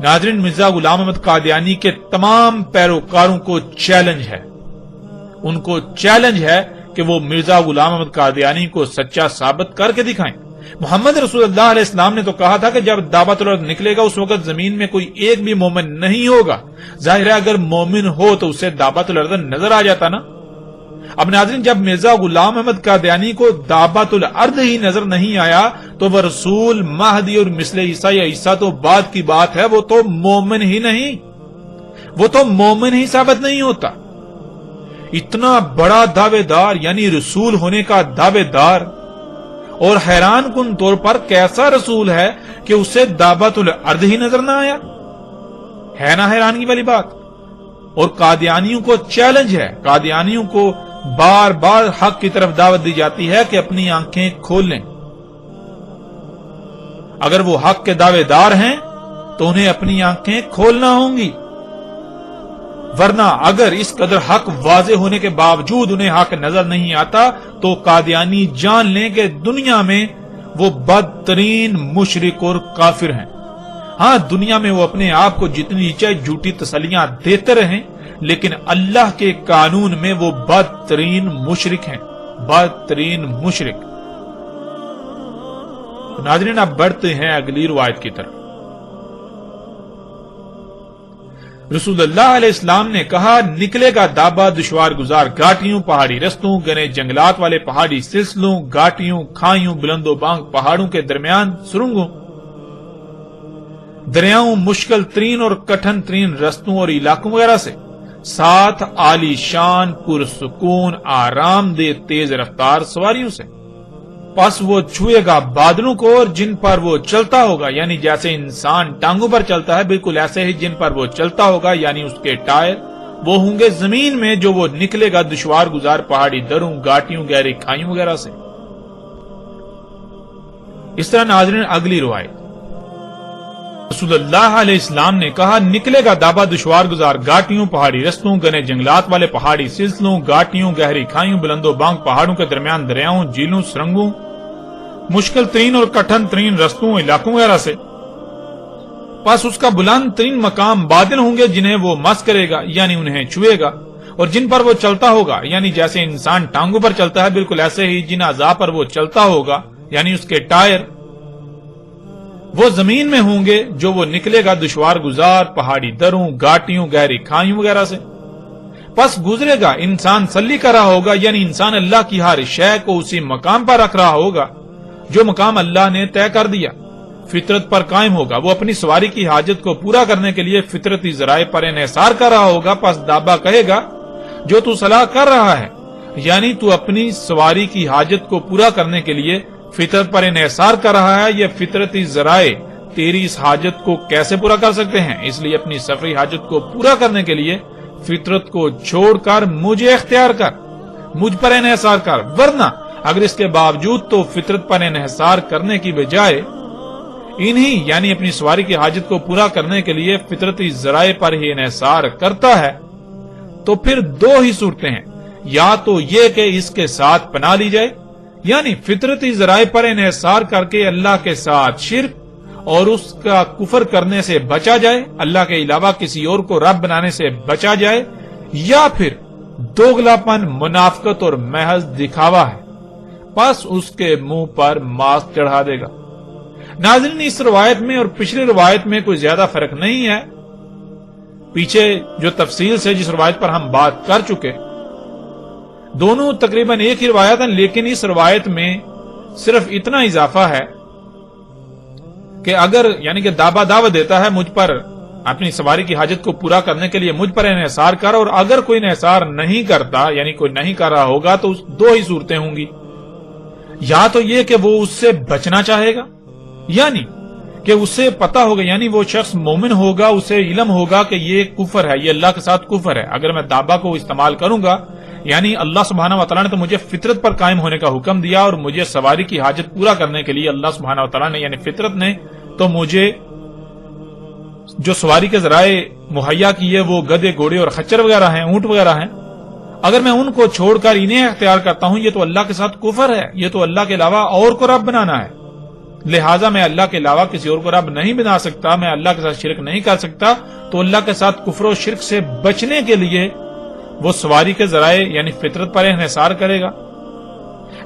ناظرین، مرزا غلام احمد قادیانی کے تمام پیروکاروں کو چیلنج ہے، ان کو چیلنج ہے کہ وہ مرزا غلام احمد قادیانی کو سچا ثابت کر کے دکھائیں۔ محمد رسول اللہ علیہ السلام نے تو کہا تھا کہ جب دابت الارض نکلے گا اس وقت زمین میں کوئی ایک بھی مومن نہیں ہوگا۔ ظاہر ہے اگر مومن ہو تو اسے دابت الارض نظر آ جاتا نا۔ اب ناظرین، جب مرزا غلام احمد قادیانی کو دابت الارض ہی نظر نہیں آیا تو وہ رسول، مہدی اور مثل عیسیٰ یا عیسیٰ تو بعد کی بات ہے، وہ تو مومن ہی نہیں، وہ تو مومن ہی ثابت نہیں ہوتا۔ اتنا بڑا دعوے دار، یعنی رسول ہونے کا دعوے دار، اور حیران کن طور پر کیسا رسول ہے کہ اسے دابت الارض ہی نظر نہ آیا؟ ہے نا حیرانگی والی بات؟ اور قادیانیوں کو چیلنج ہے، قادیانیوں کو بار بار حق کی طرف دعوت دی جاتی ہے کہ اپنی آنکھیں کھول لیں۔ اگر وہ حق کے دعوے دار ہیں تو انہیں اپنی آنکھیں کھولنا ہوں گی، ورنہ اگر اس قدر حق واضح ہونے کے باوجود انہیں حق نظر نہیں آتا تو قادیانی جان لیں کہ دنیا میں وہ بدترین مشرک اور کافر ہیں۔ ہاں، دنیا میں وہ اپنے آپ کو جتنی چاہے جھوٹی تسلیاں دیتے رہیں، لیکن اللہ کے قانون میں وہ بدترین مشرک ہیں، بدترین مشرک۔ ناظرین، اب بڑھتے ہیں اگلی روایت کی طرف۔ رسول اللہ علیہ السلام نے کہا، نکلے گا دابا دشوار گزار گھاٹیوں، پہاڑی رستوں، گنے جنگلات والے پہاڑی سلسلوں، گھاٹیوں، کھائیوں، بلند و بانگ پہاڑوں کے درمیان سرنگوں، دریاؤں، مشکل ترین اور کٹھن ترین رستوں اور علاقوں وغیرہ سے، ساتھ عالی شان، پرسکون، آرام دہ، تیز رفتار سواریوں سے۔ پس وہ چھوئے گا بادلوں کو، اور جن پر وہ چلتا ہوگا، یعنی جیسے انسان ٹانگوں پر چلتا ہے بالکل ایسے ہی جن پر وہ چلتا ہوگا، یعنی اس کے ٹائر، وہ ہوں گے زمین میں جو وہ نکلے گا دشوار گزار پہاڑی دروں، گھاٹیوں، گہری کھائیوں وغیرہ سے۔ اس طرح ناظرین، اگلی روایت، رسول اللہ علیہ السلام نے کہا، نکلے گا دابا دشوار گزار گھاٹیوں، پہاڑی رستوں، گنے جنگلات والے پہاڑی سلسلوں، گھاٹیوں، گہری کھائیوں، بلند و بانگ پہاڑوں کے درمیان دریاؤں، جھیلوں، سرنگوں، مشکل ترین اور کٹھن ترین رستوں، علاقوں وغیرہ سے۔ پس اس کا بلند ترین مقام بادل ہوں گے جنہیں وہ مس کرے گا، یعنی انہیں چھوئے گا، اور جن پر وہ چلتا ہوگا، یعنی جیسے انسان ٹانگوں پر چلتا ہے بالکل ایسے ہی جن اعضاء پر وہ چلتا ہوگا، یعنی اس کے ٹائر، وہ زمین میں ہوں گے جو وہ نکلے گا دشوار گزار پہاڑی دروں، گھاٹیوں، گہری کھائیوں وغیرہ سے۔ پس گزرے گا، انسان سلی کر رہا ہوگا، یعنی انسان اللہ کی ہر شے کو اسی مقام پر رکھ رہا ہوگا جو مقام اللہ نے طے کر دیا۔ فطرت پر قائم ہوگا، وہ اپنی سواری کی حاجت کو پورا کرنے کے لیے فطرتی ذرائع پر انحصار کر رہا ہوگا، پس دابا کہے گا جو تو صلاح کر رہا ہے، یعنی تو اپنی سواری کی حاجت کو پورا کرنے کے لیے فطرت پر انحصار کر رہا ہے، یہ فطرتی ذرائع تیری اس حاجت کو کیسے پورا کر سکتے ہیں؟ اس لیے اپنی سفری حاجت کو پورا کرنے کے لیے فطرت کو چھوڑ کر مجھے اختیار کر، مجھ پر انحصار کر، ورنہ اگر اس کے باوجود تو فطرت پر انحصار کرنے کی بجائے انہی یعنی اپنی سواری کی حاجت کو پورا کرنے کے لیے فطرتی ذرائع پر ہی انحصار کرتا ہے، تو پھر دو ہی صورتیں ہیں، یا تو یہ کہ اس کے ساتھ پناہ لی جائے، یعنی فطرتی ذرائع پر انحصار کر کے اللہ کے ساتھ شرک اور اس کا کفر کرنے سے بچا جائے، اللہ کے علاوہ کسی اور کو رب بنانے سے بچا جائے، یا پھر دوگلاپن، منافقت اور محض دکھاوا ہے، پس اس کے منہ پر ماسک چڑھا دے گا۔ ناظرین، اس روایت میں اور پچھلی روایت میں کوئی زیادہ فرق نہیں ہے، پیچھے جو تفصیل سے جس روایت پر ہم بات کر چکے، دونوں تقریباً ایک ہی روایت ہیں، لیکن اس روایت میں صرف اتنا اضافہ ہے کہ اگر یعنی کہ دابا دعوت دیتا ہے مجھ پر اپنی سواری کی حاجت کو پورا کرنے کے لیے مجھ پر انحصار کر، اور اگر کوئی انحصار نہیں کرتا یعنی کوئی نہیں کر رہا ہوگا تو دو ہی صورتیں ہوں گی، یا تو یہ کہ وہ اس سے بچنا چاہے گا، یعنی کہ اسے پتا ہوگا، یعنی وہ شخص مومن ہوگا، اسے علم ہوگا کہ یہ کفر ہے، یہ اللہ کے ساتھ کفر ہے، اگر میں دابا کو استعمال کروں گا یعنی اللہ سبحانہ وتعالی نے تو مجھے فطرت پر قائم ہونے کا حکم دیا، اور مجھے سواری کی حاجت پورا کرنے کے لیے اللہ سبحانہ وتعالی نے یعنی فطرت نے تو مجھے جو سواری کے ذرائع مہیا کیے وہ گدے، گھوڑے اور خچر وغیرہ ہیں، اونٹ وغیرہ ہیں، اگر میں ان کو چھوڑ کر انہیں اختیار کرتا ہوں یہ تو اللہ کے ساتھ کفر ہے، یہ تو اللہ کے علاوہ اور کو رب بنانا ہے، لہٰذا میں اللہ کے علاوہ کسی اور کو رب نہیں بنا سکتا، میں اللہ کے ساتھ شرک نہیں کر سکتا، تو اللہ کے ساتھ کفر و شرک سے بچنے کے لیے وہ سواری کے ذرائع یعنی فطرت پر انحصار کرے گا،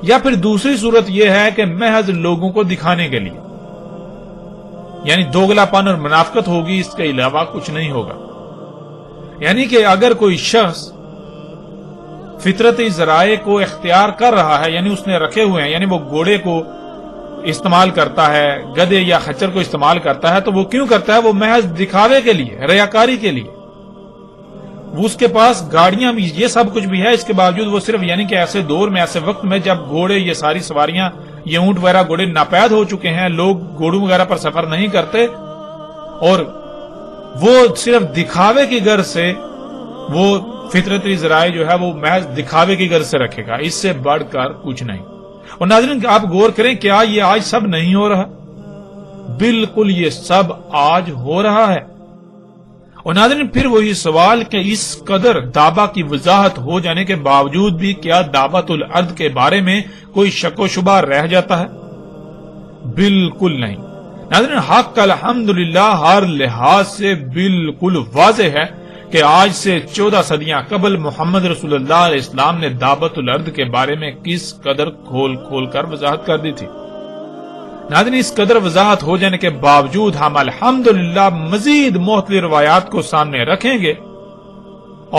یا پھر دوسری صورت یہ ہے کہ محض لوگوں کو دکھانے کے لیے یعنی دوگلا پن اور منافقت ہوگی، اس کے علاوہ کچھ نہیں ہوگا، یعنی کہ اگر کوئی شخص فطرتی ذرائع کو اختیار کر رہا ہے یعنی اس نے رکھے ہوئے ہیں، یعنی وہ گھوڑے کو استعمال کرتا ہے، گدے یا خچر کو استعمال کرتا ہے، تو وہ کیوں کرتا ہے؟ وہ محض دکھاوے کے لیے، ریاکاری کے لیے، وہ اس کے پاس گاڑیاں بھی یہ سب کچھ بھی ہے، اس کے باوجود وہ صرف یعنی کہ ایسے دور میں، ایسے وقت میں جب گھوڑے یہ ساری سواریاں یہ اونٹ وغیرہ گھوڑے ناپید ہو چکے ہیں، لوگ گھوڑوں وغیرہ پر سفر نہیں کرتے، اور وہ صرف دکھاوے کی غرض سے وہ فطرتی ذرائع جو ہے وہ محض دکھاوے کی غرض سے رکھے گا، اس سے بڑھ کر کچھ نہیں۔ اور ناظرین آپ غور کریں، کیا یہ آج سب نہیں ہو رہا؟ بالکل یہ سب آج ہو رہا ہے۔ اور ناظرین پھر وہی سوال کہ اس قدر دعویٰ کی وضاحت ہو جانے کے باوجود بھی کیا دعوت الارض کے بارے میں کوئی شک و شبہ رہ جاتا ہے؟ بالکل نہیں۔ ناظرین حق الحمدللہ ہر لحاظ سے بالکل واضح ہے کہ آج سے 14 صدیاں قبل محمد رسول اللہ علیہ السلام نے دعوت الارض کے بارے میں کس قدر کھول کھول کر وضاحت کر دی تھی۔ ناظرین اس قدر وضاحت ہو جانے کے باوجود ہم الحمدللہ مزید معتلی روایات کو سامنے رکھیں گے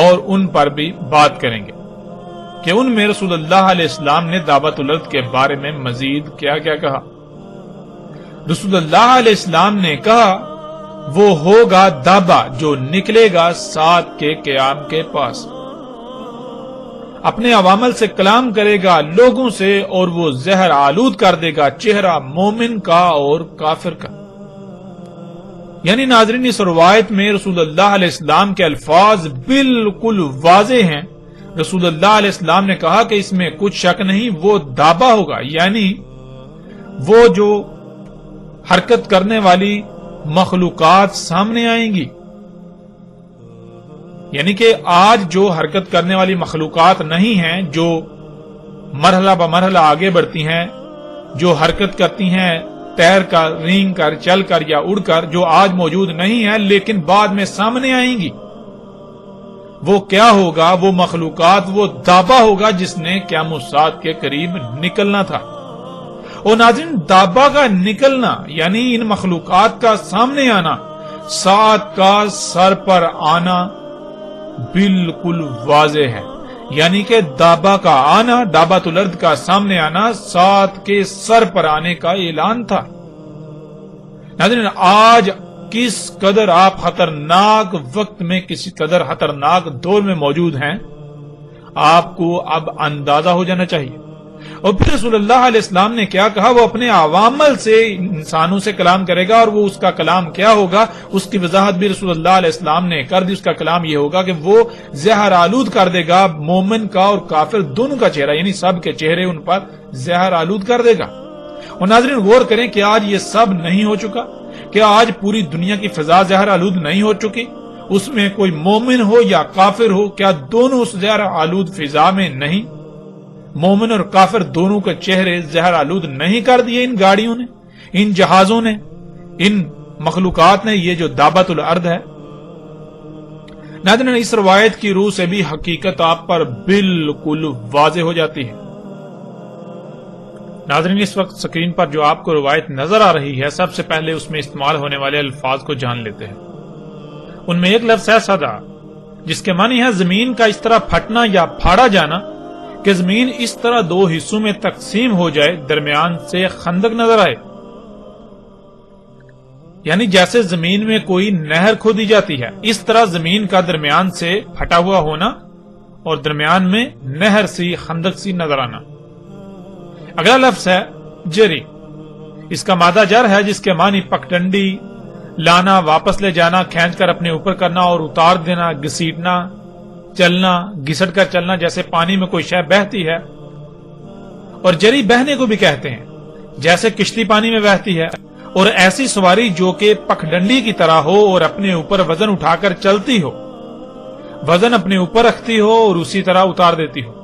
اور ان پر بھی بات کریں گے کہ ان میں رسول اللہ علیہ السلام نے دعوت الارض کے بارے میں مزید کیا کیا کہا۔ رسول اللہ علیہ السلام نے کہا وہ ہوگا دابا جو نکلے گا سات کے قیام کے پاس، اپنے عوامل سے کلام کرے گا لوگوں سے، اور وہ زہر آلود کر دے گا چہرہ مومن کا اور کافر کا۔ یعنی ناظرین اس روایت میں رسول اللہ علیہ السلام کے الفاظ بالکل واضح ہیں۔ رسول اللہ علیہ السلام نے کہا کہ اس میں کچھ شک نہیں، وہ دابا ہوگا، یعنی وہ جو حرکت کرنے والی مخلوقات سامنے آئیں گی، یعنی کہ آج جو حرکت کرنے والی مخلوقات نہیں ہیں، جو مرحلہ بمرحلہ آگے بڑھتی ہیں، جو حرکت کرتی ہیں تیر کر، رینگ کر، چل کر یا اڑ کر، جو آج موجود نہیں ہیں لیکن بعد میں سامنے آئیں گی، وہ کیا ہوگا؟ وہ مخلوقات، وہ دابا ہوگا جس نے قیام الساعت کے قریب نکلنا تھا۔ اور ناظرین دابا کا نکلنا یعنی ان مخلوقات کا سامنے آنا، سات کا سر پر آنا بالکل واضح ہے، یعنی کہ دابا کا آنا، دابت الارض کا سامنے آنا سات کے سر پر آنے کا اعلان تھا۔ ناظرین آج کس قدر آپ خطرناک وقت میں کسی قدر خطرناک دور میں موجود ہیں آپ کو اب اندازہ ہو جانا چاہیے۔ اور پھر رسول اللہ علیہ السلام نے کیا کہا، وہ اپنے عوامل سے انسانوں سے کلام کرے گا، اور وہ اس کا کلام کیا ہوگا اس کی وضاحت بھی رسول اللہ علیہ السلام نے کر دی۔ اس کا کلام یہ ہوگا کہ وہ زہر آلود کر دے گا مومن کا اور کافر دونوں کا چہرہ، یعنی سب کے چہرے ان پر زہر آلود کر دے گا۔ اور ناظرین غور کریں کہ آج یہ سب نہیں ہو چکا، کیا آج پوری دنیا کی فضا زہر آلود نہیں ہو چکی؟ اس میں کوئی مومن ہو یا کافر ہو، کیا دونوں اس زہر آلود فضا میں نہیں؟ مومن اور کافر دونوں کے چہرے زہر آلود نہیں کر دیے ان گاڑیوں نے، ان جہازوں نے، ان مخلوقات نے، یہ جو دابت الارض ہے۔ ناظرین اس روایت کی روح سے بھی حقیقت آپ پر بالکل واضح ہو جاتی ہے۔ ناظرین اس وقت سکرین پر جو آپ کو روایت نظر آ رہی ہے، سب سے پہلے اس میں استعمال ہونے والے الفاظ کو جان لیتے ہیں۔ ان میں ایک لفظ ہے صدا، جس کے معنی ہے زمین کا اس طرح پھٹنا یا پھاڑا جانا کہ زمین اس طرح دو حصوں میں تقسیم ہو جائے، درمیان سے خندق نظر آئے، یعنی جیسے زمین میں کوئی نہر کھودی جاتی ہے، اس طرح زمین کا درمیان سے پھٹا ہوا ہونا اور درمیان میں نہر سی خندق سی نظر آنا۔ اگلا لفظ ہے جری، اس کا مادہ جر ہے جس کے معنی پگڈنڈی، لانا، واپس لے جانا، کھینچ کر اپنے اوپر کرنا اور اتار دینا، گھسیٹنا، چلنا، گھسٹ کر چلنا، جیسے پانی میں کوئی شے بہتی ہے۔ اور جری بہنے کو بھی کہتے ہیں، جیسے کشتی پانی میں بہتی ہے۔ اور ایسی سواری جو کہ پگڈنڈی کی طرح ہو اور اپنے اوپر وزن اٹھا کر چلتی ہو، وزن اپنے اوپر رکھتی ہو اور اسی طرح اتار دیتی ہو۔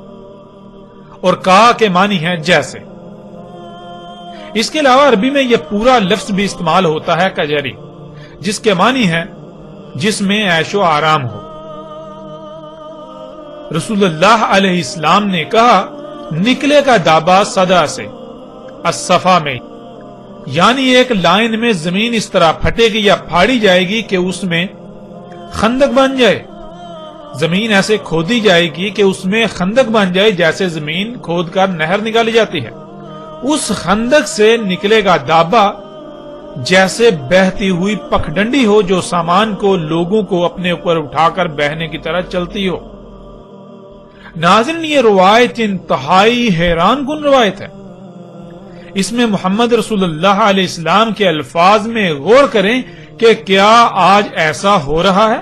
اور کا کے معنی ہے جیسے۔ اس کے علاوہ عربی میں یہ پورا لفظ بھی استعمال ہوتا ہے کجری، جس کے معنی ہے جس میں عیش و آرام ہو۔ رسول اللہ علیہ السلام نے کہا نکلے کا دابا صدا سے، الصفا میں، یعنی ایک لائن میں زمین اس طرح پھٹے گی یا پھاڑی جائے گی کہ اس میں خندق بن جائے، زمین ایسے کھودی جائے گی کہ اس میں خندق بن جائے، جیسے زمین کھود کر نہر نکالی جاتی ہے۔ اس خندق سے نکلے گا دابا جیسے بہتی ہوئی پگڈنڈی ہو، جو سامان کو، لوگوں کو اپنے اوپر اٹھا کر بہنے کی طرح چلتی ہو۔ ناظرین یہ روایت انتہائی حیران کن روایت ہے۔ اس میں محمد رسول اللہ علیہ السلام کے الفاظ میں غور کریں کہ کیا آج ایسا ہو رہا ہے؟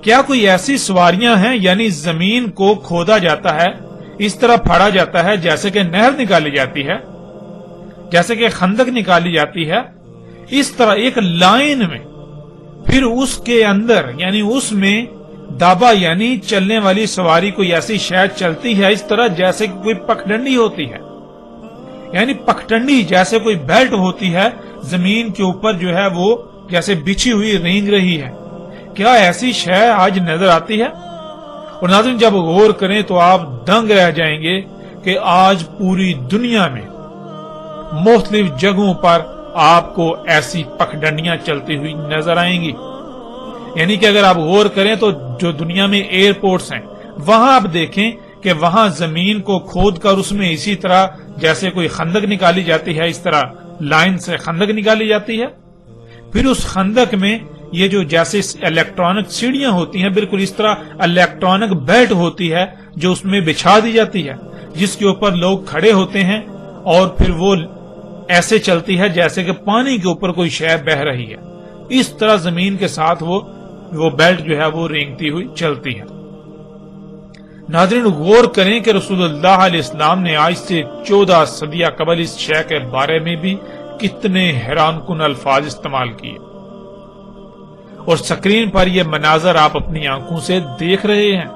کیا کوئی ایسی سواریاں ہیں، یعنی زمین کو کھودا جاتا ہے، اس طرح پھاڑا جاتا ہے جیسے کہ نہر نکالی جاتی ہے، جیسے کہ خندق نکالی جاتی ہے، اس طرح ایک لائن میں، پھر اس کے اندر یعنی اس میں دابا یعنی چلنے والی سواری کوئی ایسی شے چلتی ہے اس طرح جیسے کہ کوئی پگڈنڈی ہوتی ہے، یعنی پگڈنڈی جیسے کوئی بیلٹ ہوتی ہے زمین کے اوپر جو ہے وہ جیسے بچھی ہوئی رینگ رہی ہے۔ کیا ایسی شے آج نظر آتی ہے؟ اور ناظرین جب غور کریں تو آپ دنگ رہ جائیں گے کہ آج پوری دنیا میں مختلف جگہوں پر آپ کو ایسی پگڈنڈیاں چلتی ہوئی نظر آئیں گی۔ یعنی کہ اگر آپ غور کریں تو جو دنیا میں ایئرپورٹس ہیں وہاں آپ دیکھیں کہ وہاں زمین کو کھود کر اس میں اسی طرح جیسے کوئی خندق نکالی جاتی ہے، اس طرح لائن سے خندق نکالی جاتی ہے، پھر اس خندق میں یہ جو جیسے الیکٹرانک سیڑھیاں ہوتی ہیں، بالکل اس طرح الیکٹرانک بیلٹ ہوتی ہے جو اس میں بچھا دی جاتی ہے، جس کے اوپر لوگ کھڑے ہوتے ہیں اور پھر وہ ایسے چلتی ہے جیسے کہ پانی کے اوپر کوئی شے بہہ رہی ہے۔ اس طرح زمین کے ساتھ وہ بیلٹ جو ہے وہ رینگتی ہوئی چلتی ہے۔ ناظرین غور کریں کہ رسول اللہ علیہ السلام نے آج سے 14 صدیاں قبل اس شے کے بارے میں بھی کتنے حیران کن الفاظ استعمال کیے، اور سکرین پر یہ مناظر آپ اپنی آنکھوں سے دیکھ رہے ہیں۔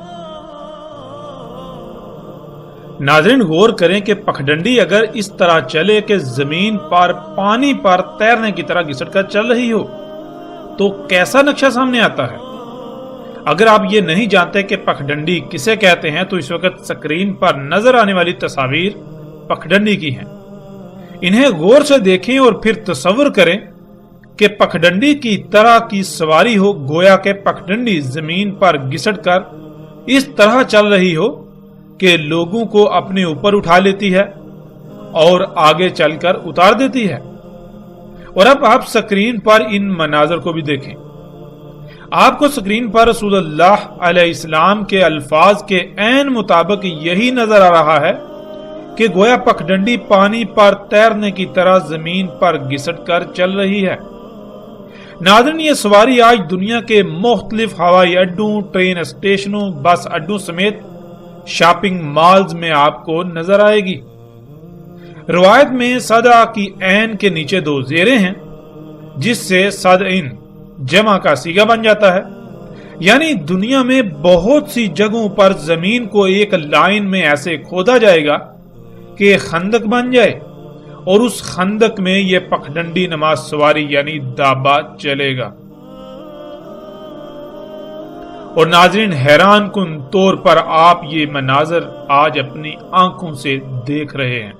ناظرین غور کریں کہ پگڈنڈی اگر اس طرح چلے کہ زمین پر پانی پر تیرنے کی طرح گھسٹ کر چل رہی ہو تو کیسا نقشہ سامنے آتا ہے؟ اگر آپ یہ نہیں جانتے کہ پگڈنڈی کسے کہتے ہیں تو اس وقت سکرین پر نظر آنے والی تصاویر پگڈنڈی کی ہیں، انہیں غور سے دیکھیں اور پھر تصور کریں کہ پگڈنڈی کی طرح کی سواری ہو، گویا کہ پگڈنڈی زمین پر گھسٹ کر اس طرح چل رہی ہو کہ لوگوں کو اپنے اوپر اٹھا لیتی ہے اور آگے چل کر اتار دیتی ہے۔ اور اب آپ سکرین پر ان مناظر کو بھی دیکھیں. آپ کو سکرین پر رسول اللہ علیہ السلام کے الفاظ کے عین مطابق یہی نظر آ رہا ہے کہ گویا پگڈنڈی پانی پر تیرنے کی طرح زمین پر گھسٹ کر چل رہی ہے. ناظرین، یہ سواری آج دنیا کے مختلف ہوائی اڈوں، ٹرین اسٹیشنوں، بس اڈوں سمیت شاپنگ مالز میں آپ کو نظر آئے گی. روایت میں صدع کی عین کے نیچے 2 زیریں ہیں جس سے صدعین جمع کا صیغہ بن جاتا ہے. یعنی دنیا میں بہت سی جگہوں پر زمین کو ایک لائن میں ایسے کھودا جائے گا کہ خندق بن جائے اور اس خندق میں یہ پگڈنڈی نماز سواری یعنی دابہ چلے گا. اور ناظرین، حیران کن طور پر آپ یہ مناظر آج اپنی آنکھوں سے دیکھ رہے ہیں.